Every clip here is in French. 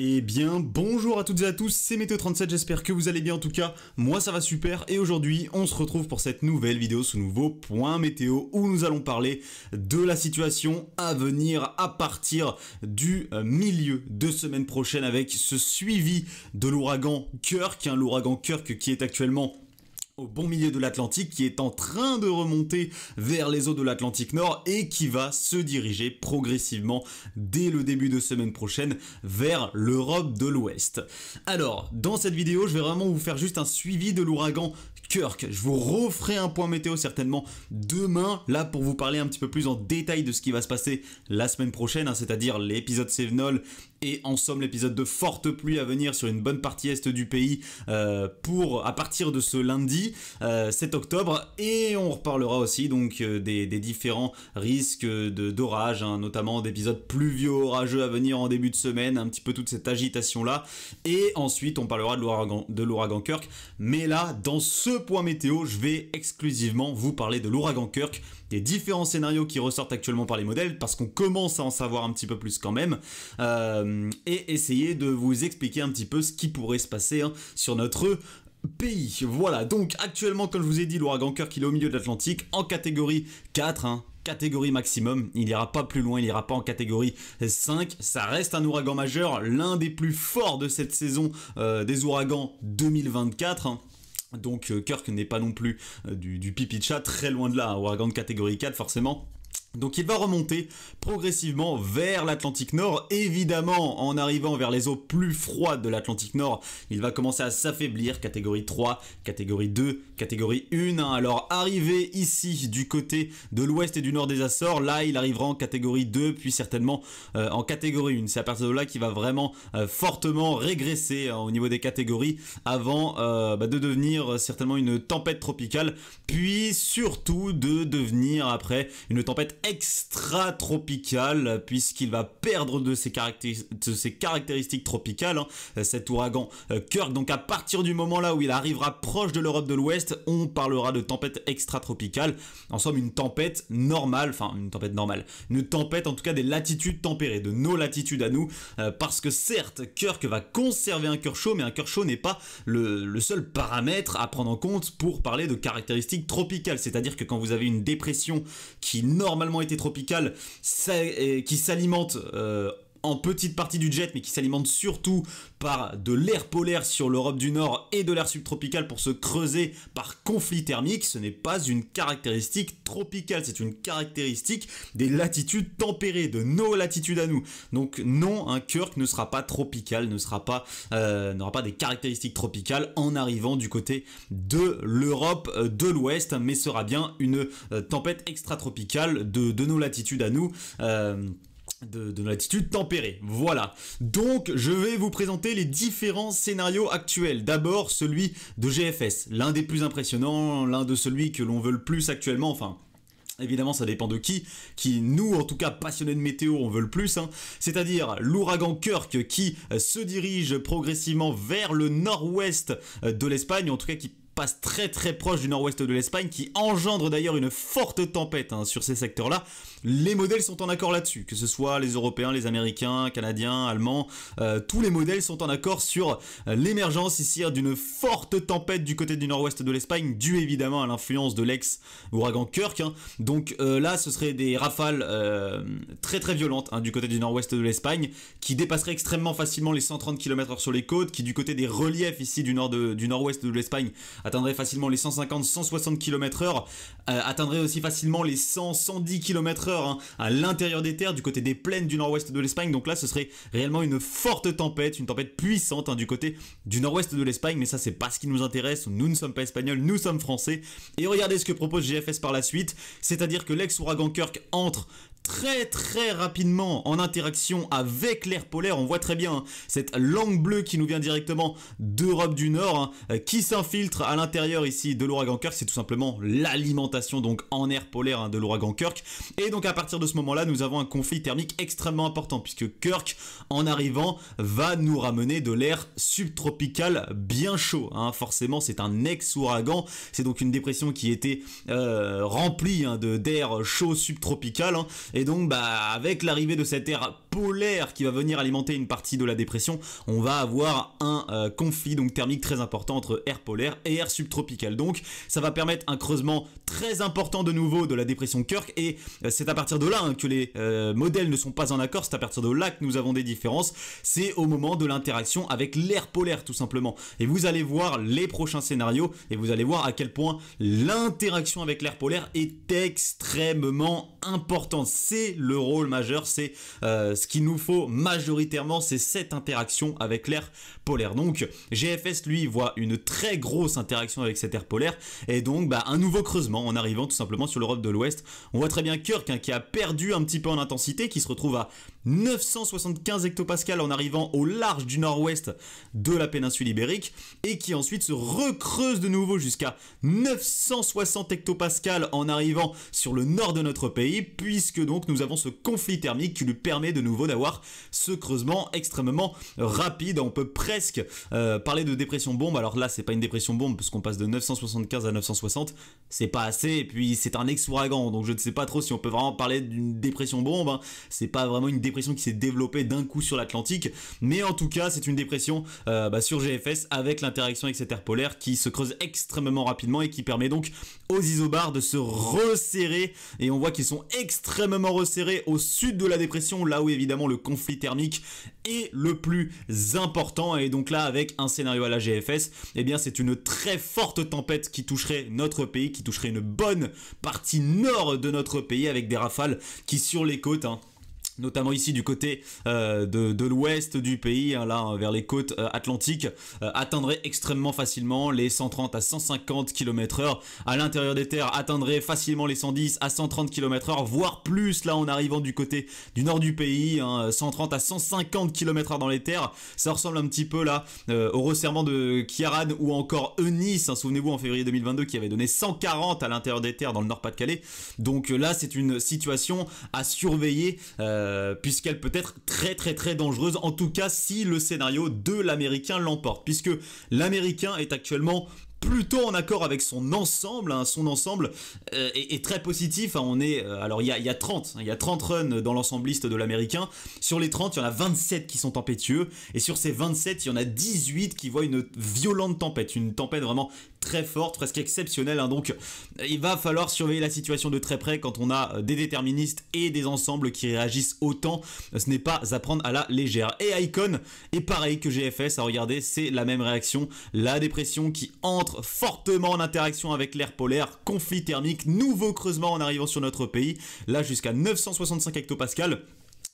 Eh bien, bonjour à toutes et à tous, c'est Météo37, j'espère que vous allez bien en tout cas, moi ça va super et aujourd'hui on se retrouve pour cette nouvelle vidéo, ce nouveau point météo où nous allons parler de la situation à venir à partir du milieu de semaine prochaine avec ce suivi de l'ouragan Kirk, l'ouragan Kirk qui est actuellement au bon milieu de l'Atlantique, qui est en train de remonter vers les eaux de l'Atlantique Nord et qui va se diriger progressivement dès le début de semaine prochaine vers l'Europe de l'Ouest. Alors, dans cette vidéo, je vais vraiment vous faire juste un suivi de l'ouragan Kirk. Je vous referai un point météo certainement demain, là pour vous parler un petit peu plus en détail de ce qui va se passer la semaine prochaine, c'est-à-dire l'épisode Sévenol et en somme l'épisode de forte pluie à venir sur une bonne partie est du pays à partir de ce lundi 7 octobre, et on reparlera aussi donc des différents risques d'orage, notamment d'épisodes pluvieux orageux à venir en début de semaine, un petit peu toute cette agitation là, et ensuite on parlera de l'ouragan Kirk, mais là dans ce point météo je vais exclusivement vous parler de l'ouragan Kirk, des différents scénarios qui ressortent actuellement par les modèles, parce qu'on commence à en savoir un petit peu plus quand même, et essayer de vous expliquer un petit peu ce qui pourrait se passer sur notre pays. Voilà, donc actuellement, comme je vous ai dit, l'ouragan Kirk il est au milieu de l'Atlantique, en catégorie 4, catégorie maximum, il n'ira pas plus loin, il n'ira pas en catégorie 5, ça reste un ouragan majeur, l'un des plus forts de cette saison des ouragans 2024, Donc Kirk n'est pas non plus du pipi de chat, très loin de là, un ouragan de catégorie 4 forcément. Donc il va remonter progressivement vers l'Atlantique Nord, évidemment en arrivant vers les eaux plus froides de l'Atlantique Nord, il va commencer à s'affaiblir, catégorie 3, catégorie 2, catégorie 1, alors arrivé ici du côté de l'ouest et du nord des Açores, là il arrivera en catégorie 2, puis certainement en catégorie 1, c'est à partir de là qu'il va vraiment fortement régresser au niveau des catégories, avant de devenir certainement une tempête tropicale, puis surtout de devenir après une tempête extra-tropical, puisqu'il va perdre de ses caractéristiques tropicales, cet ouragan Kirk. Donc à partir du moment là où il arrivera proche de l'Europe de l'Ouest, on parlera de tempête extra-tropicale. En somme, une tempête normale, une tempête en tout cas des latitudes tempérées, de nos latitudes à nous, parce que certes, Kirk va conserver un cœur chaud, mais un cœur chaud n'est pas le seul paramètre à prendre en compte pour parler de caractéristiques tropicales. C'est-à-dire que quand vous avez une dépression qui normalement était tropicale, qui s'alimente en petite partie du jet, mais qui s'alimente surtout par de l'air polaire sur l'Europe du Nord et de l'air subtropical pour se creuser par conflit thermique, ce n'est pas une caractéristique tropicale, c'est une caractéristique des latitudes tempérées, de nos latitudes à nous. Donc non, un Kirk ne sera pas tropical, n'aura pas des caractéristiques tropicales en arrivant du côté de l'Europe de l'Ouest, mais sera bien une tempête extra-tropicale de nos latitudes à nous, de latitude tempérée. Voilà, donc je vais vous présenter les différents scénarios actuels. D'abord celui de GFS, l'un des plus impressionnants, l'un de celui que l'on veut le plus actuellement, enfin évidemment ça dépend de qui nous en tout cas passionnés de météo on veut le plus, c'est-à-dire l'ouragan Kirk qui se dirige progressivement vers le nord-ouest de l'Espagne, en tout cas qui passe très très proche du nord-ouest de l'Espagne, qui engendre d'ailleurs une forte tempête sur ces secteurs-là. Les modèles sont en accord là-dessus, que ce soit les Européens, les Américains, Canadiens, Allemands, tous les modèles sont en accord sur l'émergence ici d'une forte tempête du côté du nord-ouest de l'Espagne, due évidemment à l'influence de l'ex-ouragan Kirk. Donc là, ce serait des rafales très très violentes du côté du nord-ouest de l'Espagne, qui dépasseraient extrêmement facilement les 130 km/h sur les côtes, qui du côté des reliefs ici du nord-ouest de l'Espagne atteindrait facilement les 150-160 km/h, atteindrait aussi facilement les 100-110 km/h à l'intérieur des terres du côté des plaines du nord-ouest de l'Espagne. Donc là ce serait réellement une forte tempête, une tempête puissante du côté du nord-ouest de l'Espagne, mais ça c'est pas ce qui nous intéresse, nous ne sommes pas espagnols, nous sommes français. Et regardez ce que propose GFS par la suite, c'est-à-dire que l'ex-ouragan Kirk entre très très rapidement en interaction avec l'air polaire. On voit très bien cette langue bleue qui nous vient directement d'Europe du Nord, qui s'infiltre à l'intérieur ici de l'ouragan Kirk, c'est tout simplement l'alimentation donc en air polaire de l'ouragan Kirk. Et donc à partir de ce moment-là, nous avons un conflit thermique extrêmement important puisque Kirk, en arrivant, va nous ramener de l'air subtropical bien chaud. Forcément, c'est un ex-ouragan. C'est donc une dépression qui était remplie d'air chaud subtropical. Et donc, avec l'arrivée de cet air polaire qui va venir alimenter une partie de la dépression, on va avoir un conflit donc thermique très important entre air polaire et air subtropical. Donc ça va permettre un creusement très important de nouveau de la dépression Kirk, et c'est à partir de là que les modèles ne sont pas en accord, c'est à partir de là que nous avons des différences, c'est au moment de l'interaction avec l'air polaire tout simplement. Et vous allez voir les prochains scénarios et vous allez voir à quel point l'interaction avec l'air polaire est extrêmement importante. C'est le rôle majeur, c'est ce qu'il nous faut majoritairement, c'est cette interaction avec l'air polaire. Donc GFS lui voit une très grosse interaction avec cet air polaire et donc un nouveau creusement en arrivant tout simplement sur l'Europe de l'Ouest. On voit très bien Kirk qui a perdu un petit peu en intensité, qui se retrouve à 975 hectopascales en arrivant au large du nord-ouest de la péninsule ibérique et qui ensuite se recreuse de nouveau jusqu'à 960 hectopascales en arrivant sur le nord de notre pays, puisque donc nous avons ce conflit thermique qui lui permet de nouveau d'avoir ce creusement extrêmement rapide. On peut presque parler de dépression bombe. Alors là c'est pas une dépression bombe parce qu'on passe de 975 à 960, c'est pas assez, et puis c'est un ex-ouragan, donc je ne sais pas trop si on peut vraiment parler d'une dépression bombe. C'est pas vraiment une dépression qui s'est développée d'un coup sur l'Atlantique, mais en tout cas c'est une dépression sur GFS avec l'interaction avec cet air polaire qui se creuse extrêmement rapidement et qui permet donc aux isobars de se resserrer, et on voit qu'ils sont extrêmement resserrés au sud de la dépression, là où évidemment le conflit thermique est le plus important. Et donc là avec un scénario à la GFS, eh bien c'est une très forte tempête qui toucherait notre pays, qui toucherait une bonne partie nord de notre pays avec des rafales qui sur les côtes notamment ici du côté de l'ouest du pays, vers les côtes atlantiques, atteindrait extrêmement facilement les 130 à 150 km/h. À l'intérieur des terres, atteindrait facilement les 110 à 130 km/h, voire plus là en arrivant du côté du nord du pays, 130 à 150 km/h dans les terres. Ça ressemble un petit peu là au resserrement de Kiaran ou encore Eunice, souvenez-vous en février 2022 qui avait donné 140 à l'intérieur des terres dans le Nord-Pas-de-Calais. Donc là c'est une situation à surveiller, puisqu'elle peut être très très très dangereuse, en tout cas si le scénario de l'américain l'emporte, puisque l'américain est actuellement plutôt en accord avec son ensemble, est très positif. Alors il y a 30 runs dans l'ensembliste de l'américain. Sur les 30, il y en a 27 qui sont tempétueux, et sur ces 27, il y en a 18 qui voient une violente tempête, une tempête vraiment très forte, presque exceptionnelle. Donc il va falloir surveiller la situation de très près quand on a des déterministes et des ensembles qui réagissent autant. Ce n'est pas à prendre à la légère. Et Icon est pareil que GFS, regardez, c'est la même réaction. La dépression qui entre fortement en interaction avec l'air polaire, conflit thermique, nouveau creusement en arrivant sur notre pays, là jusqu'à 965 hectopascales.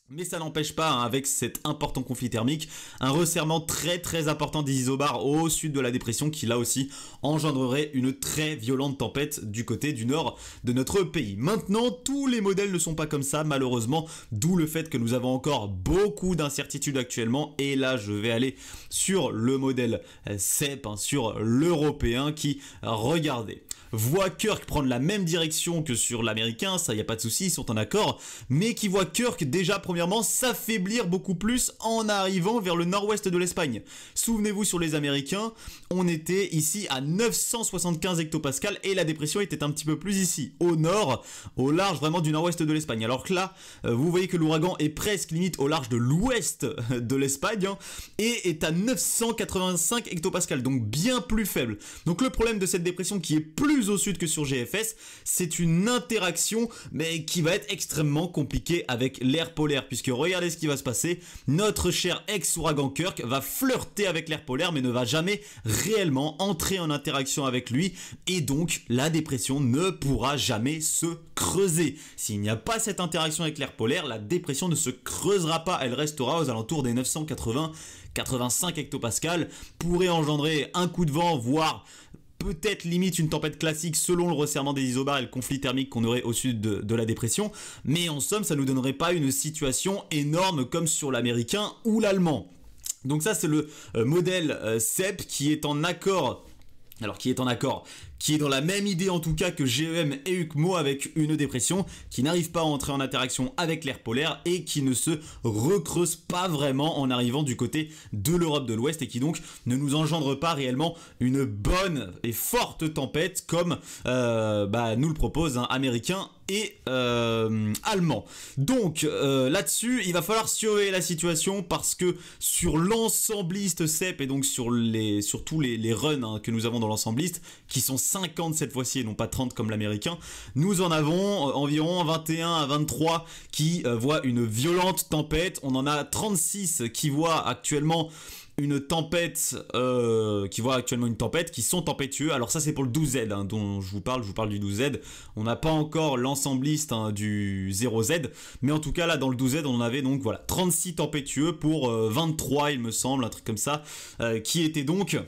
Mais ça n'empêche pas, avec cet important conflit thermique, un resserrement très très important des isobars au sud de la dépression qui là aussi engendrerait une très violente tempête du côté du nord de notre pays. Maintenant, tous les modèles ne sont pas comme ça malheureusement, d'où le fait que nous avons encore beaucoup d'incertitudes actuellement. Et là je vais aller sur le modèle CEP, sur l'européen qui, regardez, voit Kirk prendre la même direction que sur l'américain, ça y a pas de souci, ils sont en accord, mais qui voit Kirk déjà premièrement s'affaiblir beaucoup plus en arrivant vers le nord-ouest de l'Espagne. Souvenez-vous, sur les américains, on était ici à 975 hectopascales et la dépression était un petit peu plus ici, au nord, au large vraiment du nord-ouest de l'Espagne. Alors que là, vous voyez que l'ouragan est presque limite au large de l'ouest de l'Espagne et est à 985 hectopascales, donc bien plus faible. Donc le problème de cette dépression qui est plus au sud que sur GFS, c'est une interaction mais qui va être extrêmement compliquée avec l'air polaire, puisque regardez ce qui va se passer, notre cher ex-ouragan Kirk va flirter avec l'air polaire mais ne va jamais réellement entrer en interaction avec lui, et donc la dépression ne pourra jamais se creuser. S'il n'y a pas cette interaction avec l'air polaire, la dépression ne se creusera pas, elle restera aux alentours des 980-85 hectopascales, pourrait engendrer un coup de vent, voire peut-être limite une tempête classique selon le resserrement des isobars et le conflit thermique qu'on aurait au sud de la dépression, mais en somme ça ne nous donnerait pas une situation énorme comme sur l'américain ou l'allemand. Donc ça c'est le modèle CEP qui est en accord alors qui est en accord, qui est dans la même idée en tout cas que GEM et UCMO avec une dépression, qui n'arrive pas à entrer en interaction avec l'air polaire et qui ne se recreuse pas vraiment en arrivant du côté de l'Europe de l'Ouest et qui donc ne nous engendre pas réellement une bonne et forte tempête comme nous le proposent Américains et allemand. Donc là-dessus, il va falloir surveiller la situation parce que sur l'ensembliste CEP et donc sur tous les runs que nous avons dans l'ensembliste, qui sont 50 cette fois-ci et non pas 30 comme l'américain, nous en avons environ 21 à 23 qui voient une violente tempête. On en a 36 qui voient actuellement une tempête, qui sont tempétueux. Alors ça c'est pour le 12Z dont je vous parle du 12Z. On n'a pas encore l'ensembliste du 0Z, mais en tout cas là dans le 12Z on avait donc voilà 36 tempétueux pour 23 il me semble, un truc comme ça, qui était donc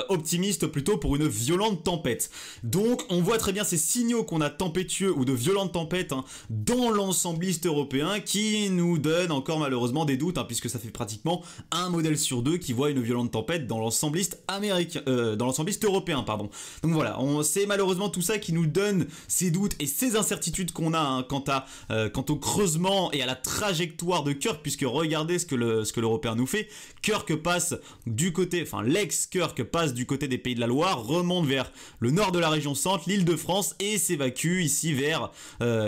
optimiste plutôt pour une violente tempête. Donc on voit très bien ces signaux qu'on a tempétueux ou de violentes tempêtes dans l'ensembliste européen qui nous donne encore malheureusement des doutes puisque ça fait pratiquement un modèle sur deux qui voit une violente tempête dans l'ensembliste américain, dans l'ensembliste européen pardon. Donc voilà, c'est malheureusement tout ça qui nous donne ces doutes et ces incertitudes qu'on a quant au creusement et à la trajectoire de Kirk, puisque regardez ce que l'Européen nous fait. Kirk passe du côté, enfin l'ex-Kirk passe du côté des Pays de la Loire, remonte vers le nord de la région centre, l'Île-de-France et s'évacue ici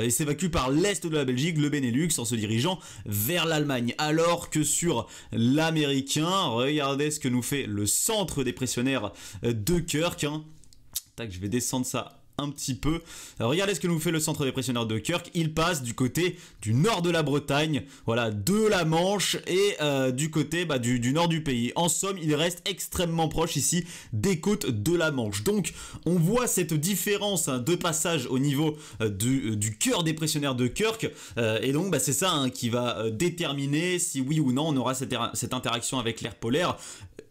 s'évacue par l'est de la Belgique, le Benelux, en se dirigeant vers l'Allemagne. Alors que sur l'américain, regardez ce que nous fait le centre dépressionnaire de Kirk. Tac, je vais descendre ça un petit peu. Alors, regardez ce que nous fait le centre dépressionnaire de Kirk. Il passe du côté du nord de la Bretagne, voilà, de la Manche et du côté du nord du pays. En somme, il reste extrêmement proche ici des côtes de la Manche. Donc, on voit cette différence de passage au niveau du cœur dépressionnaire de Kirk. Et donc, c'est ça qui va déterminer si oui ou non on aura cette interaction avec l'air polaire.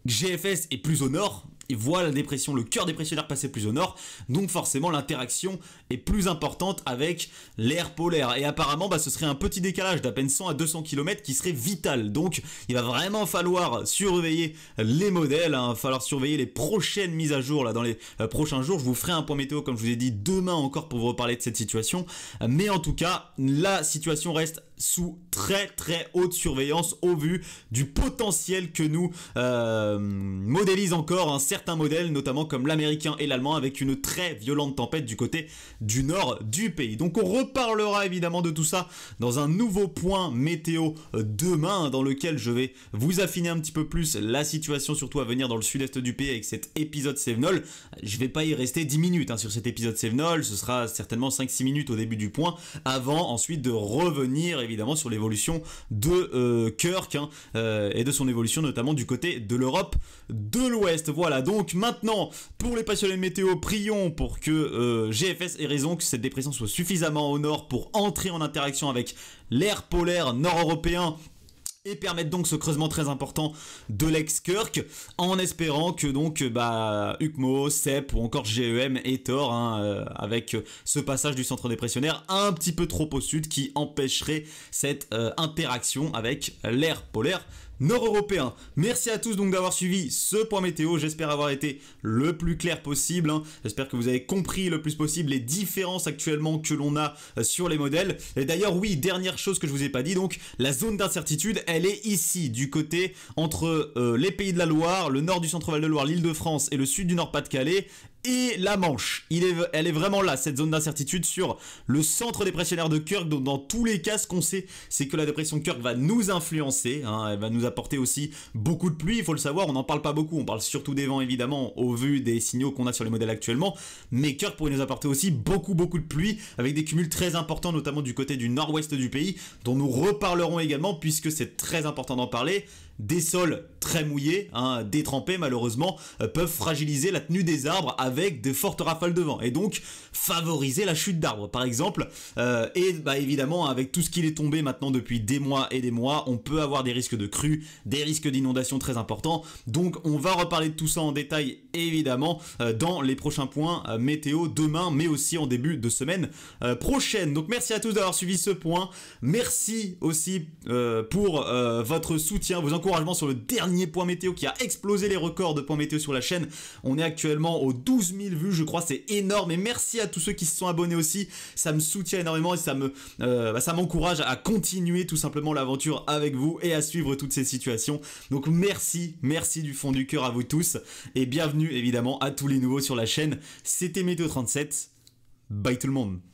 GFS est plus au nord. Il voit la dépression, le cœur dépressionnaire passer plus au nord, donc forcément l'interaction est plus importante avec l'air polaire. Et apparemment, ce serait un petit décalage d'à peine 100 à 200 km qui serait vital. Donc il va vraiment falloir surveiller les modèles, il va falloir surveiller les prochaines mises à jour là, dans les prochains jours. Je vous ferai un point météo, comme je vous ai dit, demain encore pour vous reparler de cette situation. Mais en tout cas, la situation reste sous très très haute surveillance au vu du potentiel que nous modélise encore certains modèles, notamment comme l'américain et l'allemand, avec une très violente tempête du côté du nord du pays. Donc on reparlera évidemment de tout ça dans un nouveau point météo demain, dans lequel je vais vous affiner un petit peu plus la situation, surtout à venir dans le sud-est du pays avec cet épisode Sevenol. Je vais pas y rester 10 minutes sur cet épisode Sevenol, ce sera certainement 5-6 minutes au début du point, avant ensuite de revenir évidemment sur l'évolution de Kirk et de son évolution notamment du côté de l'Europe de l'Ouest. Voilà, donc maintenant pour les passionnés de météo, prions pour que GFS ait raison, que cette dépression soit suffisamment au nord pour entrer en interaction avec l'air polaire nord-européen et permettre donc ce creusement très important de l'ex-Kirk, en espérant que donc UCMO, CEP ou encore GEM ait tort avec ce passage du centre dépressionnaire un petit peu trop au sud qui empêcherait cette interaction avec l'air polaire nord-européen. Merci à tous donc d'avoir suivi ce point météo, j'espère avoir été le plus clair possible, j'espère que vous avez compris le plus possible les différences actuellement que l'on a sur les modèles. Et d'ailleurs oui, dernière chose que je vous ai pas dit, donc la zone d'incertitude elle est ici, du côté entre les Pays de la Loire, le nord du Centre-Val de Loire, l'Île-de-France et le sud du Nord-Pas-de-Calais et la Manche. Elle est vraiment là, cette zone d'incertitude sur le centre dépressionnaire de Kirk. Donc dans tous les cas, ce qu'on sait, c'est que la dépression de Kirk va nous influencer, elle va nous apporter aussi beaucoup de pluie, il faut le savoir, on n'en parle pas beaucoup, on parle surtout des vents évidemment au vu des signaux qu'on a sur les modèles actuellement, mais Kirk pourrait nous apporter aussi beaucoup de pluie, avec des cumuls très importants, notamment du côté du nord-ouest du pays, dont nous reparlerons également, puisque c'est très important d'en parler. Des sols très mouillés, détrempés malheureusement, peuvent fragiliser la tenue des arbres avec de fortes rafales de vent et donc favoriser la chute d'arbres par exemple. Et évidemment avec tout ce qu'il est tombé maintenant depuis des mois et des mois, on peut avoir des risques de crues, des risques d'inondation très importants. Donc on va reparler de tout ça en détail évidemment dans les prochains points météo demain, mais aussi en début de semaine prochaine. Donc merci à tous d'avoir suivi ce point. Merci aussi pour votre soutien, vos encouragements sur le dernier point météo qui a explosé les records de points météo sur la chaîne. On est actuellement aux 12 000 vues, je crois, c'est énorme. Et merci à tous ceux qui se sont abonnés aussi. Ça me soutient énormément et ça m'encourage à continuer tout simplement l'aventure avec vous et à suivre toutes ces situations. Donc merci du fond du cœur à vous tous et bienvenue évidemment à tous les nouveaux sur la chaîne. C'était Météo 37. Bye tout le monde.